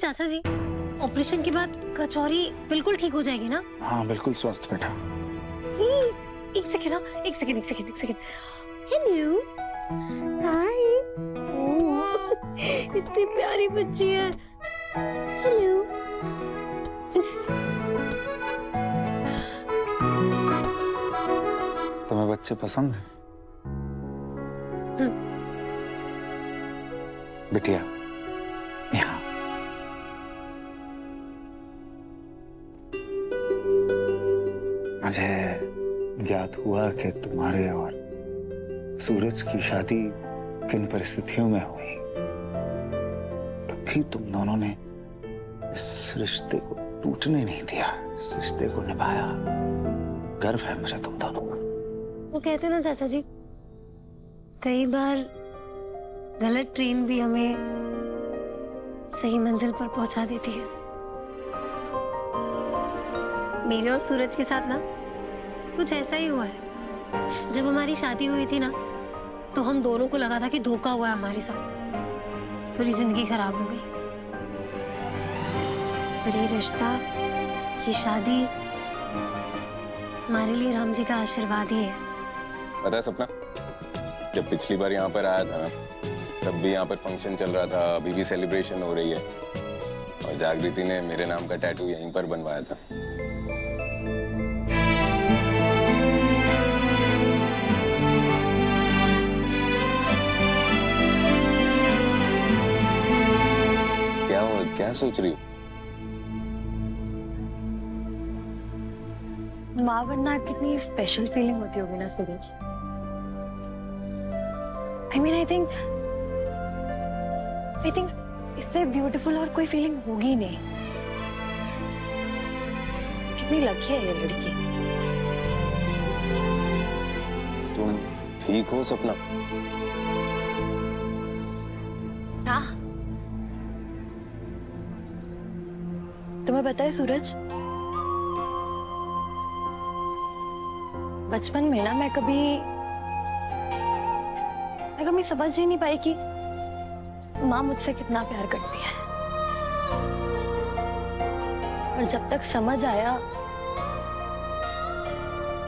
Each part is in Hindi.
चाचा जी, ऑपरेशन के बाद कचौरी बिल्कुल ठीक हो जाएगी ना? हाँ बिल्कुल स्वस्थ बेटा। एक सेकेंड, एक सेकेंड। हेलो, हाय। इतनी प्यारी बच्ची है। हेलो। तुम्हें बच्चे पसंद है? बिटिया यहाँ। मुझे ज्ञात हुआ कि तुम्हारे और सूरज की शादी किन परिस्थितियों में हुई, तभी तुम दोनों ने इस रिश्ते को टूटने नहीं दिया, इस रिश्ते को निभाया। गर्व है मुझे तुम दोनों पर। वो कहते ना चाचा जी, कई बार गलत ट्रेन भी हमें सही मंजिल पर पहुंचा देती है। मेरे और सूरज के साथ ना कुछ ऐसा ही हुआ है। जब हमारी शादी हुई थी ना, तो हम दोनों को लगा था कि धोखा हुआ है हमारे साथ, पूरी जिंदगी खराब हो गई। पर ये रिश्ता, ये शादी हमारे लिए राम जी का आशीर्वाद ही है। पता है सपना, जब पिछली बार यहाँ पर आया था तब भी यहाँ पर फंक्शन चल रहा था, अभी भी सेलिब्रेशन हो रही है और जागृति ने मेरे नाम का टैटू यहीं पर बनवाया था। क्या हो, क्या सोच रही हो? माँ बनना कितनी स्पेशल फीलिंग होती होगी ना सूरज। I think इससे ब्यूटीफुल और कोई फीलिंग होगी नहीं। कितनी लकी है ये लड़की। तुम ठीक हो सपना? हाँ, तुम्हें पता है सूरज, बचपन में ना मैं कभी समझ ही नहीं पाई कि माँ मुझसे कितना प्यार करती है। और जब तक समझ आया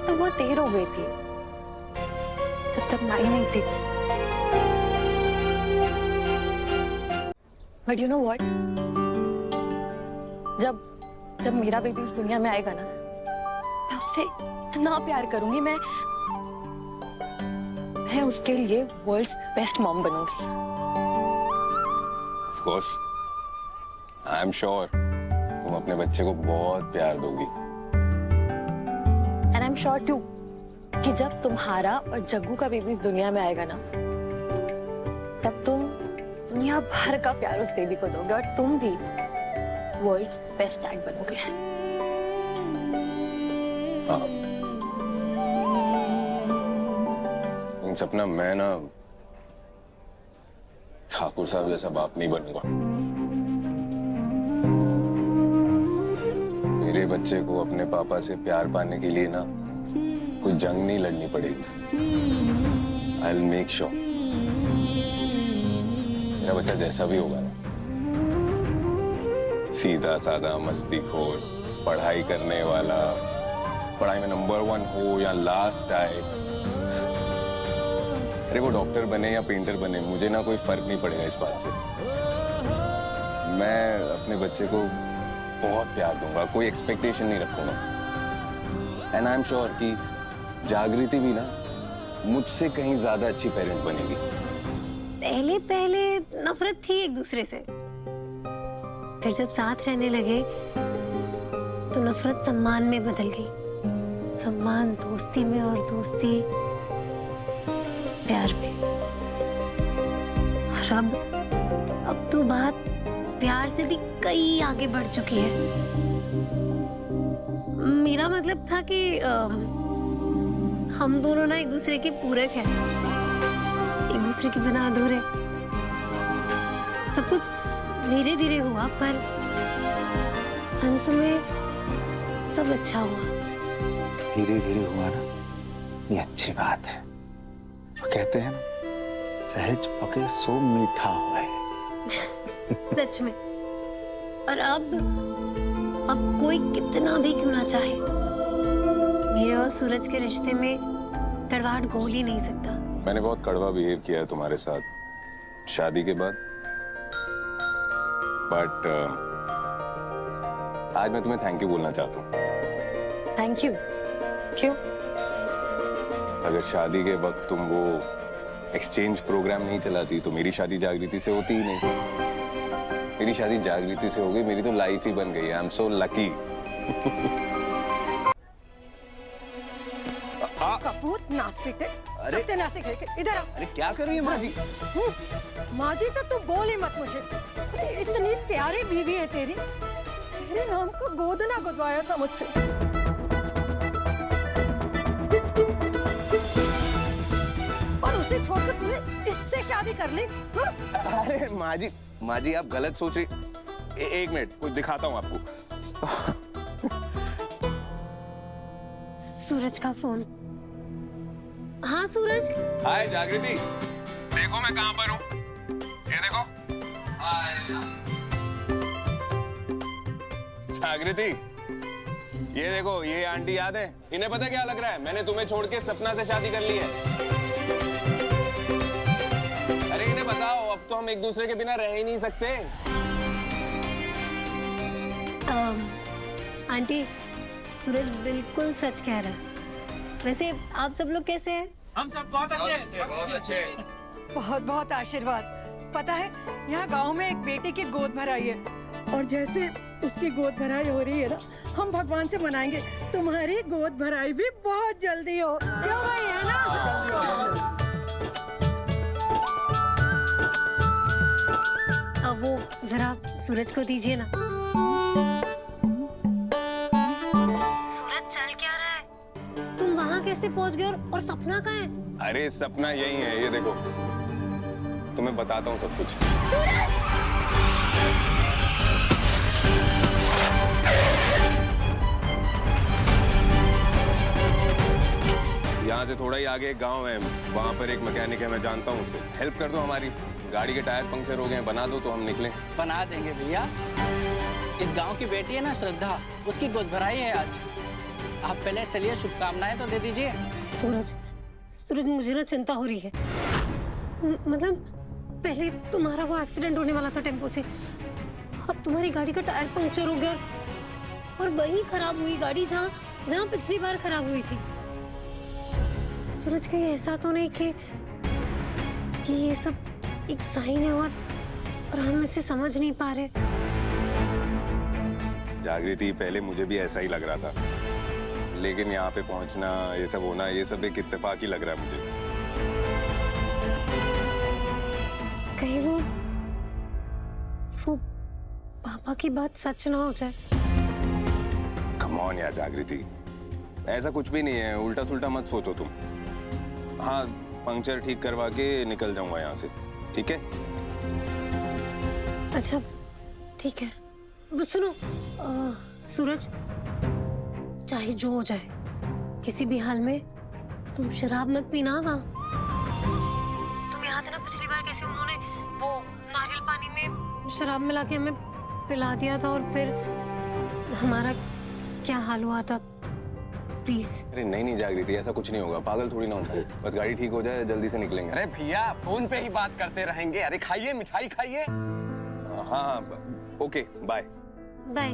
तो वो 13 हो गई थी, जब तक नाई नहीं थी। बट यू नो व्हाट, जब मेरा बेबी इस दुनिया में आएगा ना, मैं उससे इतना प्यार करूंगी, मैं उसके लिए वर्ल्ड्स बेस्ट मॉम बनूंगी। Of course, I am sure तुम अपने बच्चे को बहुत प्यार दोगी। And I'm sure too कि जब तुम्हारा और जग्गू का बेबी इस दुनिया में आएगा ना, तब तुम दुनिया भर का प्यार उस बेबी को दोगे और तुम भी वर्ल्ड्स बेस्ट डैड बनोगे। हाँ। सपना, मैं ना ठाकुर साहब जैसा बाप नहीं बनूंगा। मेरे बच्चे को अपने पापा से प्यार पाने के लिए ना कोई जंग नहीं लड़नी पड़ेगी। I'll make sure मेरा बच्चा जैसा भी होगा ना, सीधा साधा मस्तीखोर, पढ़ाई करने वाला, पढ़ाई में नंबर 1 हो या लास्ट आए, अरे वो डॉक्टर बने या पेंटर बने, मुझे ना कोई फर्क नहीं पड़ेगा इस बात से। मैं अपने बच्चे को बहुत प्यार दूंगा, कोई एक्सपेक्टेशन नहीं रखूंगा। एंड आई एम श्योर कि जागृति भी ना मुझसे कहीं ज्यादा अच्छी पेरेंट बनेगी। पहले नफरत थी एक दूसरे से, फिर जब साथ रहने लगे तो नफरत सम्मान में बदल गई, सम्मान दोस्ती में और दोस्ती प्यार में। और अब तो बात प्यार से भी कई आगे बढ़ चुकी है। मेरा मतलब था कि हम दोनों ना एक दूसरे के पूरक हैं, एक दूसरे के बिना अधूरे। सब कुछ धीरे धीरे हुआ, पर अंत में सब अच्छा हुआ। धीरे धीरे हुआ ना, ये अच्छी बात है। वो कहते हैं ना, सहज पके सो मीठा हुए। सच में और अब कोई कितना भी क्यों ना चाहे, मेरे और सूरज के रिश्ते में कड़वाहट घोल ही नहीं सकता। मैंने बहुत कड़वा बिहेव किया है तुम्हारे साथ शादी के बाद, बट आज मैं तुम्हें थैंक यू बोलना चाहता हूँ। Thank you. क्यों? अगर शादी के वक्त तुम वो एक्सचेंज प्रोग्राम नहीं चलाती तो मेरी शादी जागृति से होती ही नहीं। मेरी शादी जागृति से हो गई, मेरी तो लाइफ ही बन गई। I am so lucky. कपूत नास बेटे, सत्यानाशी लेके इधर आ। अरे क्या कर रही है माँ जी? माँ जी तो तू बोल ही मत मुझे। अरे इतनी प्यारी बीवी है तेरी, तेरे नाम को गोद ना गुदवाया सा मुझसे। और उसे छोड़कर तूने इससे शादी कर ली? अरे माँ जी आप गलत सोच रही। एक मिनट कुछ दिखाता हूँ आपको। सूरज का फोन। हाँ सूरज। हाय जागृति, देखो मैं कहाँ पर हूँ। ये देखो। जागृति, ये देखो, ये आंटी याद है? इन्हें पता क्या लग रहा है? मैंने तुम्हें छोड़ के सपना से शादी कर ली है। अरे इन्हें बताओ, अब तो हम एक दूसरे के बिना रह ही नहीं सकते। आंटी, सूरज बिल्कुल सच कह रहा है। वैसे आप सब लोग कैसे हैं? हम सब बहुत अच्छे, बहुत अच्छे। बहुत बहुत आशीर्वाद। पता है यहाँ गांव में एक बेटी की गोद भराई है, और जैसे उसकी गोद भराई हो रही है ना, हम भगवान से मनाएंगे तुम्हारी गोद भराई भी बहुत जल्दी हो। क्यों भाई, है ना? अब वो जरा सूरज को दीजिए ना। सूरज चल क्या रहा है? तुम वहाँ कैसे पहुँच गए और सपना कहाँ है? अरे सपना यही है, ये देखो, तुम्हें बताता हूँ सब कुछ। यहाँ से थोड़ा ही आगे एक गांव है, वहाँ पर एक मैकेनिक है, मैं जानता हूँ उसे। हेल्प कर दो हमारी, गाड़ी के टायर पंक्चर हो गए हैं, बना दो तो हम निकलें। बना देंगे भैया। इस गांव की बेटी है ना श्रद्धा, उसकी गोद भराई है आज। आप पहले चलिए, शुभकामनाएं तो दे दीजिए। सूरज मुझे ना चिंता हो रही है। मतलब पहले तुम्हारा वो एक्सीडेंट होने वाला था टेम्पो से, अब तुम्हारी गाड़ी का टायर पंक्चर हो गया और वहीं खराब हुई गाड़ी जहाँ पिछली बार खराब हुई थी। सूरज कहीं ऐसा तो नहीं कि ये सब एक साइन है और हम इसे समझ नहीं पा रहे। जागृति, पहले मुझे भी ऐसा ही लग रहा था, लेकिन यहाँ पे पहुंचना, ये सब होना, ये सब एक इत्तेफाक ही लग रहा है मुझे। कहीं वो पापा की बात सच ना हो जाए। कम ऑन यार जागृति, ऐसा कुछ भी नहीं है, उल्टा सुल्टा मत सोचो तुम। हाँ, पंक्चर ठीक करवा के निकल जाऊंगा यहाँ से, ठीक है? अच्छा ठीक है। सुनो सूरज, चाहे जो हो जाए, किसी भी हाल में तुम शराब मत पीना। वहाँ तुम याद है ना पिछली बार कैसे उन्होंने वो नारियल पानी में शराब मिला के हमें पिला दिया था और फिर हमारा क्या हाल हुआ था? प्लीज। अरे नहीं जागृति, ऐसा कुछ नहीं होगा, पागल थोड़ी ना होता है। बस गाड़ी ठीक हो जाए, जल्दी से निकलेंगे। अरे भैया, फोन पे ही बात करते रहेंगे। अरे खाइए, मिठाई खाइए। हाँ, ओके, बाय बाय।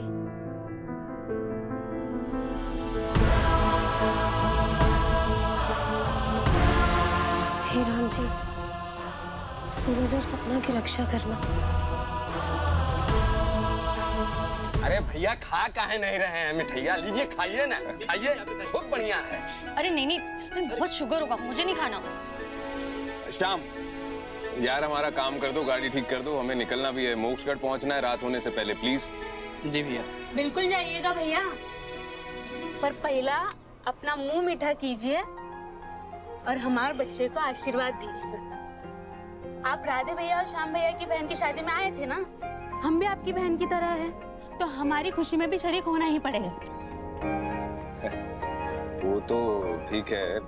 हे राम जी, सूरज और सपना की रक्षा करना। अरे भैया, खा काहे नहीं रहे हैं? मिठाइया लीजिए, खाइए ना, खाइए, खूब बढ़िया है। अरे नहीं, इसमें बहुत शुगर होगा, मुझे नहीं खाना। श्याम यार, हमारा काम कर दो, गाड़ी ठीक कर दो, हमें निकलना भी है, मोक्षगढ़ पहुंचना है रात होने से पहले, प्लीज। जी भैया। बिल्कुल जाइएगा भैया, पर पहला अपना मुंह मीठा कीजिए और हमारे बच्चे को आशीर्वाद दीजिए। आप राधे भैया और श्याम भैया की बहन की शादी में आए थे ना, हम भी आपकी बहन की तरह हैं, तो हमारी खुशी में भी शरीक होना ही पड़ेगा। वो तो ठीक है,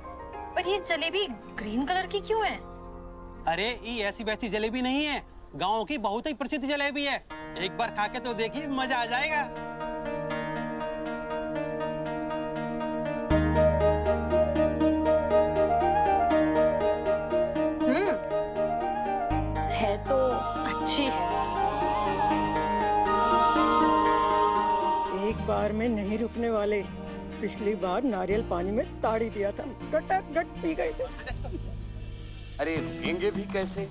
पर ये जलेबी ग्रीन कलर की क्यों है? अरे ये ऐसी वैसी जलेबी नहीं है, गांव की बहुत ही प्रसिद्ध जलेबी है। एक बार खा के तो देखिए, मजा आ जाएगा। है तो अच्छी है। एक बार में नहीं रुकने वाले। पिछली बार नारियल पानी में ताड़ी दिया था, गटागट पी गए थे। अरे रुकेंगे भी कैसे?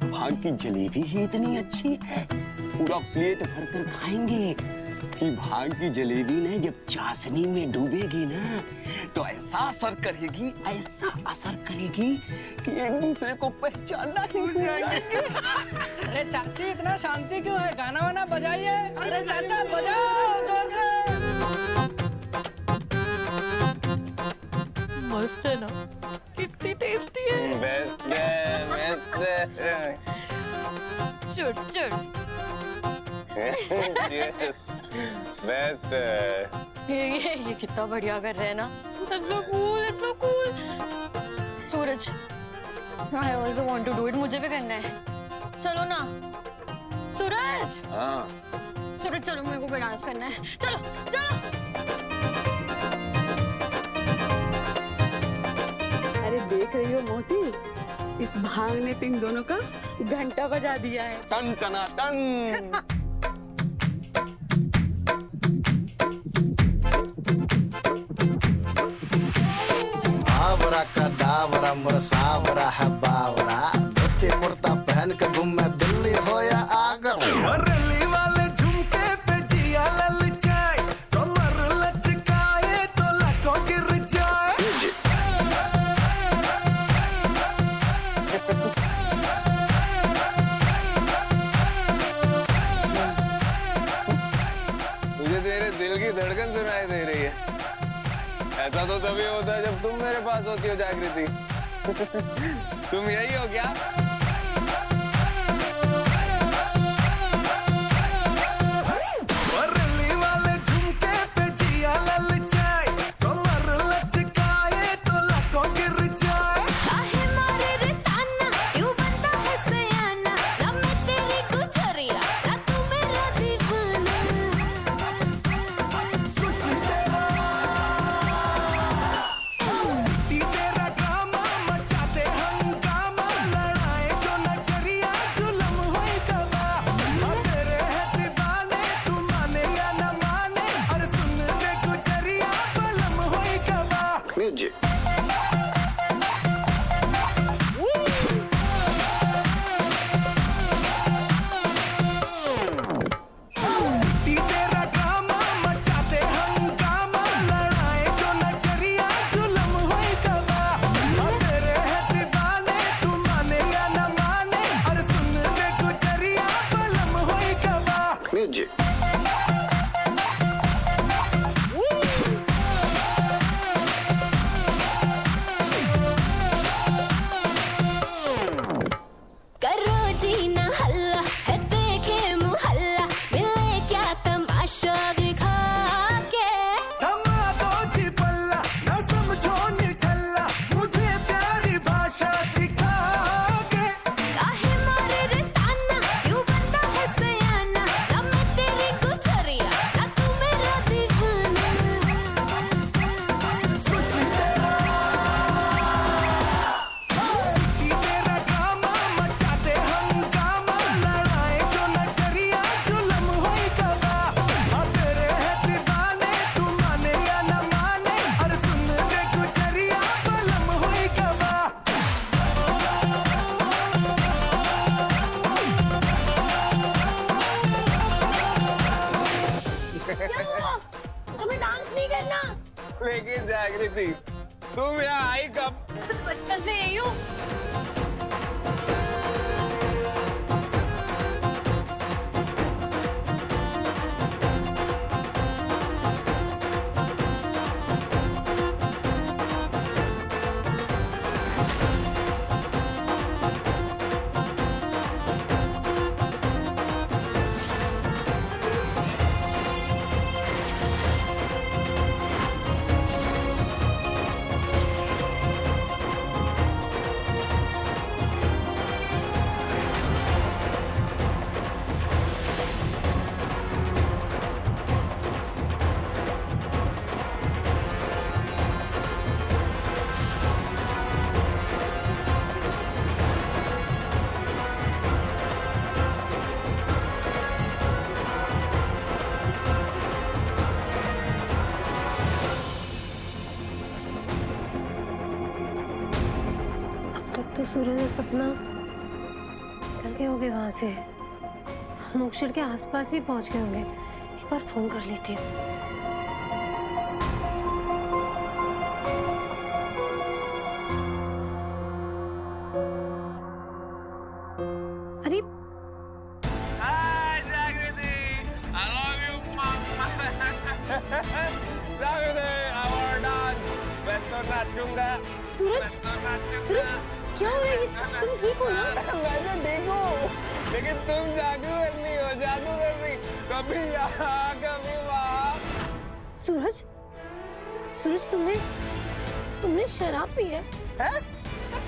भांग की जलेबी ही इतनी अच्छी है, पूरा प्लेट भरकर खाएंगे कि भांग की जलेबी ने जब चाशनी में डूबेगी ना तो ऐसा असर करेगी, ऐसा असर करेगी कि एक दूसरे को पहचानना ही भूल जाएंगे। अरे चाची, इतना शांति क्यों है? गाना वाना बजाइए। अरे चाचा, बजाओ जोर से। मस्त है ना? कितनी टेस्टी है। बेस्ट है, बेस्ट है। चुट चुट। यस, बेस्ट है। ये कितना बढ़िया कर रहे हैं ना। It's so cool, it's so cool. Suraj, I also want to do it. मुझे भी करना है। चलो ना। सूरज। हाँ। सूरज चलो, मेरे को भी डांस करना है। चलो, चलो। अरे देख रही हो मौसी, इस भांग ने इन दोनों का घंटा बजा दिया है। टन टना टन। आवरा का डावरा मोर सावरा है बावरा, धोती कुर्ता पहन के घूमे दिल्ली हो या आगरा। रली वाले झुमके पे जिया ललचाए, कमर लचकाए तो लाखों गिर जाए। मुझे तेरे दिल की धड़कन सुनाई दे रही है। ऐसा तो तभी होता है जब तुम मेरे पास होती हो जागृति। तुम यही हो क्या? रली वाले झुमके पे जिया ललचाए, कमर लचकाए तो लाखों गिर जाए। काहे मारे रे ताना, क्यों बनता है सयाना, ना मैं तेरी गुजरिया, ना तू मेरा दीवाना। ती तेरा ड्रामा मचाते हंगामा, लड़ाए जो नजरिया जुलम होई गवा। और तेरे है दीवाने, तू माने या न माने, और सुन रे गुजरिया बलम होई गवा। म्यूजिक। ती तेरा ड्रामा मचाते हंगामा, लड़ाए जो नजरिया जुलम होई गवा। और तेरे है दीवाने, तू माने या न माने, और सुन रे गुजरिया बलम होई गवा। म्यूजिक। करो जी ना हल्ला, है देखे मुहल्ला, मिले क्या तमाशा दिखा के। थमा दो जी पल्ला, न समझो निठल्ला, मुझे प्यारी भाषा सिखा के। काहे मारे रे ताना, क्यों बनता है सयाना, ना मैं तेरी गुजरिया, ना तू मेरा दीवाना। ती तेरा ड्रामा मचाते हंगामा, लड़ाए जो नजरिया जुलम होई गवा। और तेरे है दीवाने, तू माने या न माने, और सुन रे गुजरिया बलम होई गवा। क्या हुआ? तुम्हें डांस नहीं करना? लेकिन जागृति, तुम यहाँ आई कब? बचपन से यही हूँ। सूरज और सपना निकल के होंगे वहां से, मोक्षर के आसपास भी पहुंच गए होंगे। एक बार फोन कर लेती हूँ। अरे जागृति, I love you, mama. जागृति, I wanna dance. मैं तो नाचूंगा। सूरज, सूरज क्या हो रहा है? तुम ठीक हो ना? मैं तो ठीक हूँ, लेकिन तुम जादूगरनी हो, जादूगरनी। कभी यहाँ, कभी वहाँ। सूरज, सूरज तुमने शराब पी है? हैं?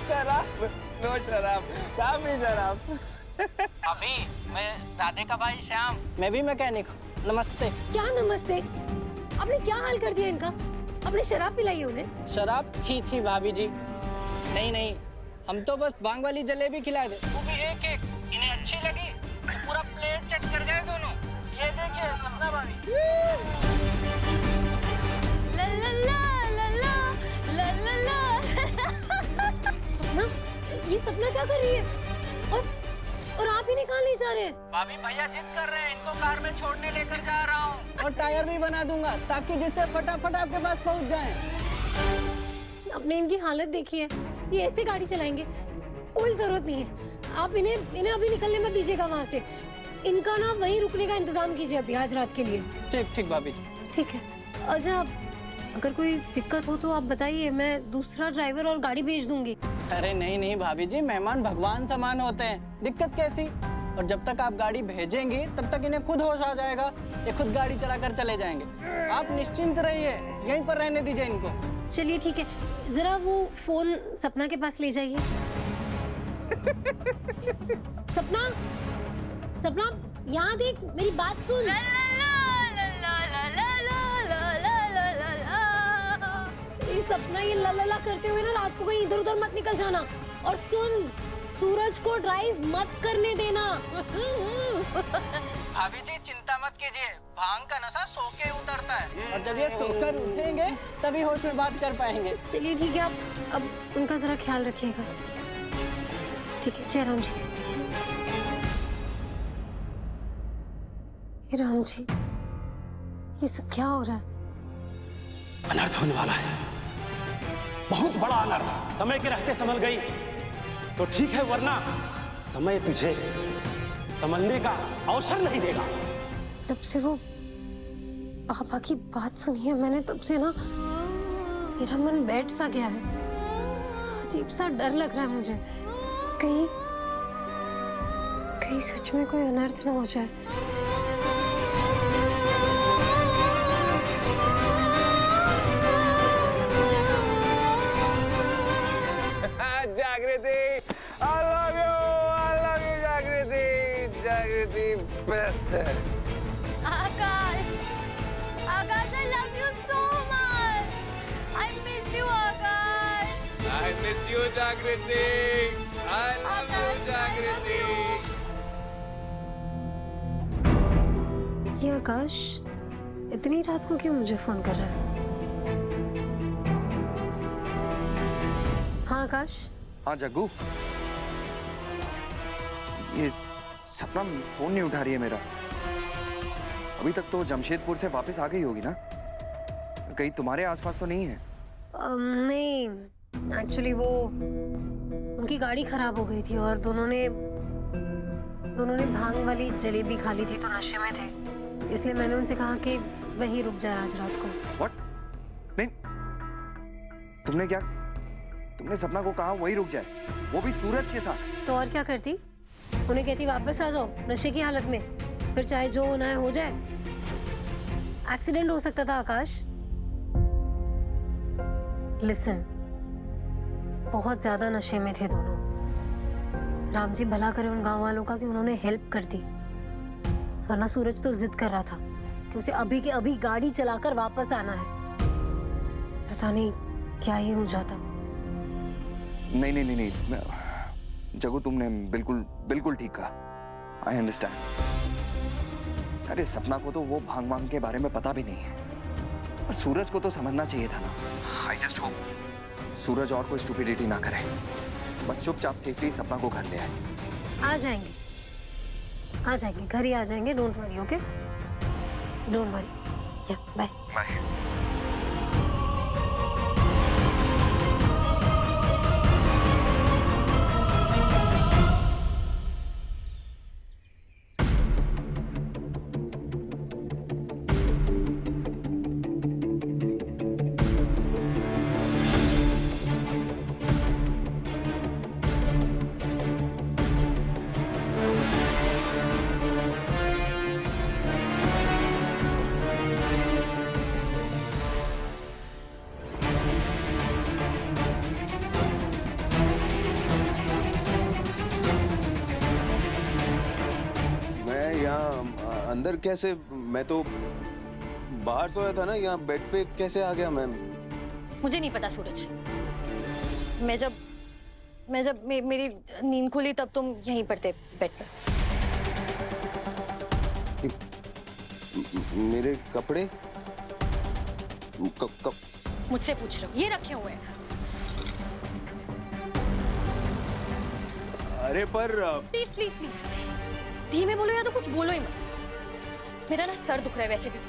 शराब? नो शराब, काफी शराब। अभी मैं राधे का भाई श्याम, मैं भी मैकेनिक हूँ। नमस्ते। क्या नमस्ते? आपने क्या हाल कर दिया इनका? आपने शराब पिलाई है उन्हें? शराब? छी छी भाभी जी, नहीं नहीं, हम तो बस भांग वाली जलेबी खिलाए थे, वो भी एक एक। इन्हें अच्छी लगी, पूरा प्लेट चट कर गए दोनों। ये देखिए सपना भाभी। ला ला ला ला ला ला ला। सपना, ये सपना क्या कर रही है? और आप इन्हें कहाँ ले जा रहे हैं? भाभी भैया जिद कर रहे हैं, इनको कार में छोड़ने लेकर जा रहा हूँ, और टायर भी बना दूंगा ताकि जिससे फटाफट आपके पास पहुँच जाएं। आपने इनकी हालत देखी है, ये ऐसे गाड़ी चलाएंगे? कोई जरूरत नहीं है। आप इन्हें अभी निकलने मत दीजिएगा वहाँ से। इनका ना वहीं रुकने का इंतजाम कीजिए अभी, आज रात के लिए। ठीक ठीक भाभी जी। ठीक है। अच्छा, अगर कोई दिक्कत हो तो आप बताइए, मैं दूसरा ड्राइवर और गाड़ी भेज दूंगी। अरे नहीं नहीं भाभी जी, मेहमान भगवान समान होते हैं, दिक्कत कैसी? और जब तक आप गाड़ी भेजेंगे तब तक इन्हें खुद होश आ जाएगा, ये खुद गाड़ी चलाकर चले जाएंगे। आप निश्चिंत रहिए, यहीं पर रहने दीजिए इनको। चलिए ठीक है, जरा वो फोन सपना के पास ले जाइए। सपना, सपना यहाँ देख, मेरी बात सुन। ला ला ला ला ला ला ला ला ला ला ला। ये सपना ये ला करते हुए ना रात को कहीं इधर उधर मत निकल जाना। और सुन, सूरज को ड्राइव मत करने देना। भाभी जी चिंता मत कीजिए, भांग का नशा सो के उतरता है, और जब ये सोकर उठेंगे तभी होश में बात कर पाएंगे। चलिए ठीक है, आप अब उनका जरा ख्याल रखिएगा। ठीक है, जय राम जी की। हे राम जी, ये सब क्या हो रहा है? अनर्थ होने वाला है, बहुत बड़ा अनर्थ। समय के रहते संभल गई तो ठीक है, वरना समय तुझे संभलने का अवसर नहीं देगा। जब से वो पापा की बात सुनी है मैंने, तब से ना मेरा मन बैठ सा गया है। अजीब सा डर लग रहा है मुझे, कहीं सच में कोई अनर्थ ना हो जाए। जागृति, I love you, जागृति, जागृति बेस्ट है। आकाश, आकाश, I love you so much. I miss you, Akash. I miss you, जागृति, I love you, जागृति। ये आकाश इतनी रात को क्यों मुझे फोन कर रहा है? हाँ आकाश। हाँ जग्गू, ये सपना फोन नहीं उठा रही है मेरा। अभी तक तो जमशेदपुर से वापस आ गई होगी ना? कहीं तुम्हारे आसपास तो नहीं है? नहीं, एक्चुअली वो उनकी गाड़ी खराब हो गई थी और दोनों ने भांग वाली जलेबी खा ली थी, तो नशे में थे, इसलिए मैंने उनसे कहा कि वहीं रुक जाए आज रात को। What? नहीं, तुमने सपना को कहा वहीं रुक जाए, वो भी सूरज के साथ? तो और क्या करती? उन्हें कहती वापस आ जाओ नशे की हालत में, फिर चाहे जो होना है हो जाए। एक्सीडेंट हो सकता था आकाश। लिसन, बहुत ज्यादा नशे में थे दोनों। राम जी भला करे उन गांव वालों का कि उन्होंने हेल्प कर दी, वरना सूरज तो जिद कर रहा था कि उसे अभी के अभी गाड़ी चलाकर वापस आना है। पता नहीं क्या ही हो जाता। नहीं, जग्गू तुमने बिल्कुल ठीक कहा। I understand. अरे सपना को तो वो भांग के बारे में पता भी नहीं है, और सूरज को तो समझना चाहिए था ना। आई जस्ट होप सूरज और कोई स्टुपिडिटी ना करे। बस चुपचाप सेफली सपना को घर ले आए। आ जाएंगे, आ जाएंगे, घर ही आ जाएंगे। Don't worry, okay? Don't worry. या बाय। बाय। अंदर कैसे? मैं तो बाहर सोया था ना, यहाँ बेड पे कैसे आ गया मैं? मुझे नहीं पता सूरज। मैं जब मेरी नींद खुली तब तुम यहीं पर थे बेड पर। मेरे कपड़े कब? मुझसे पूछ रहे हो? ये रखे हुए हैं। अरे पर प्लीज प्लीज प्लीज धीमे बोलो या तो कुछ बोलो ही मत। मेरा ना सर दुख रहा है वैसे भी।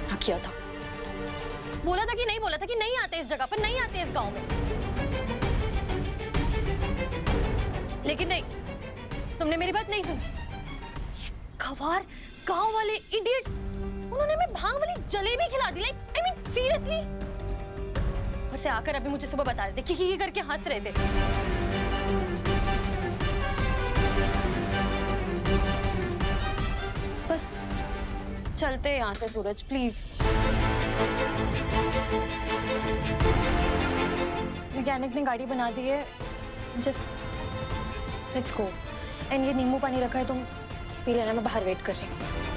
क्या किया था? बोला था कि नहीं बोला था कि नहीं आते इस जगह पर, नहीं आते इस गांव में। लेकिन नहीं, तुमने मेरी बात नहीं सुनी। ये गवार गांव वाले इडियट, उन्होंने हमें भांग वाली जलेबी खिला दी। Like I mean seriously. घर से आकर अभी मुझे सुबह बता रहे थे कि करके हंस रहे थे। बस चलते हैं यहाँ से सूरज, प्लीज। मैकेनिक ने गाड़ी बना दी है, जस्ट लेट्स गो। एंड ये नींबू पानी रखा है, तुम पी लेना, मैं बाहर वेट कर रही हूँ।